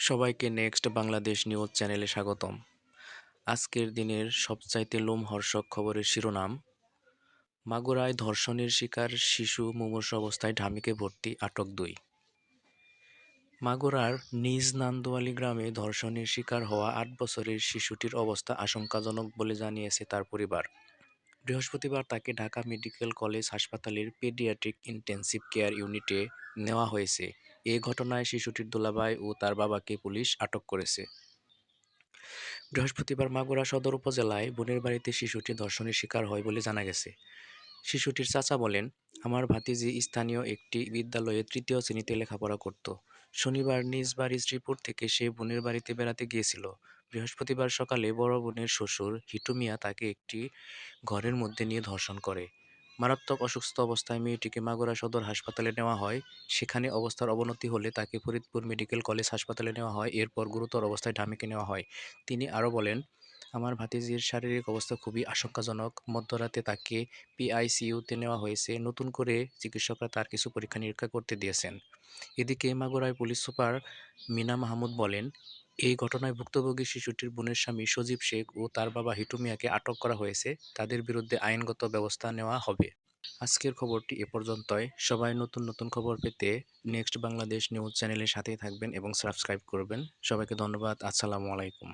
সবাইকে next Bangladesh news চ্যানেলে স্বাগতম। আজকের দিনের সবচাইতে লোমহর্ষক খবরের শিরোনাম: মাগুরায় ধর্ষণের শিকার শিশু মুমূর্ষু অবস্থায় ঢামেকে ভর্তি, আটক ২। মাগুরার নিজ নান্দোয়ালী গ্রামে ধর্ষণের শিকার হওয়া ৮ বছরের শিশুটির অবস্থা আশঙ্কাজনক বলে জানিয়েছে তার পরিবার। বৃহস্পতিবার তাকে ঢাকা মেডিকেল কলেজ হাসপাতালের পেডিয়াট্রিক ইনটেনসিভ কেয়ার ইউনিটে নেওয়া হয়েছে। এ ঘটনায় শিশুটির দুলাভাই ও তার বাবাকে পুলিশ আটক করেছে। বৃহস্পতিবার মাগুরা সদর উপজেলায় বোনের বাড়িতে শিশুটি ধর্ষণের শিকার হয় বলে জানা গেছে। শিশুটির চাচা বলেন, আমার ভাতিজি স্থানীয় একটি বিদ্যালয়ে ৩য় শ্রেণীতে লেখাপড়া করত। শনিবার নিজ বাড়ি শ্রীপুর থেকে সে বোনের বাড়িতে বেড়াতে গিয়েছিল। বৃহস্পতিবার সকালে বড় বোনের শ্বশুর হিটু মিয়া তাকে একটি ঘরের মধ্যে নিয়ে ধর্ষণ করে। মারাত্মক অসুস্থ অবস্থায় মেয়েটিকে মাগুরা সদর হাসপাতালে নেওয়া হয়। সেখানে অবস্থার অবনতি হলে তাকে ফরিদপুর মেডিকেল কলেজ হাসপাতালে নেওয়া হয়। এরপর গুরুতর অবস্থায় ঢামেকে নেওয়া হয়। তিনি আরও বলেন, আমার ভাতিজির শারীরিক অবস্থা খুবই আশঙ্কাজনক। মধ্যরাতে তাকে পিআইসিইউতে নেওয়া হয়েছে। নতুন করে চিকিৎসকরা তার কিছু পরীক্ষা নিরীক্ষা করতে দিয়েছেন। এদিকে মাগুরায় পুলিশ সুপার মিনা মাহমুদ বলেন, এই ঘটনায় ভুক্তভোগী শিশুটির বোনের স্বামী সজীব শেখ ও তার বাবা হিটু মিয়াকে আটক করা হয়েছে। তাদের বিরুদ্ধে আইনগত ব্যবস্থা নেওয়া হবে। আজকের খবরটি এ পর্যন্তই। সবাই নতুন নতুন খবর পেতে নেক্সট বাংলাদেশ নিউজ চ্যানেলের সাথেই থাকবেন এবং সাবস্ক্রাইব করবেন। সবাইকে ধন্যবাদ। আসসালামু আলাইকুম।